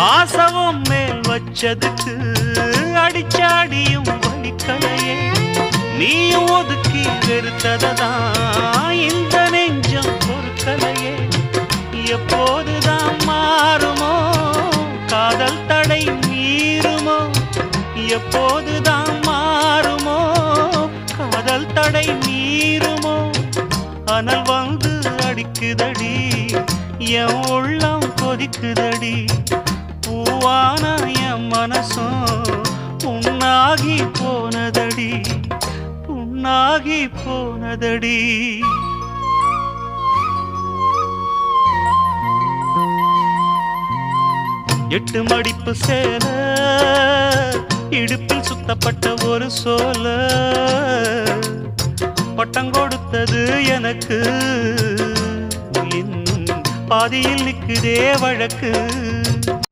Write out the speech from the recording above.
ஆசவம் மேல் வச்சதுக்கு அடிச்சாடியும் வலிக்கலையே. நீயும் ஒதுக்கி வெறுத்ததான் இந்த நெஞ்சம் பொறுக்கலையே. எப்போதுதான் மாறுமோ காதல் தடை மீறுமோ? எப்போதுதான் மாறுமோ காதல் தடை மீறுமோ? அனல் வந்து அடிக்குதடி, என் உள்ளம் கொதிக்குதடி. பூவான என் மனசும் புண்ணாகி போனதடி, புண்ணாகி போனதடி. எட்டு மடிப்பு சேல இடுப்பில் சுத்தப்பட்ட ஒரு சோல பட்டம் கொடுத்தது எனக்கு, இன்னும் பாதியில் நிற்குதே வழக்கு.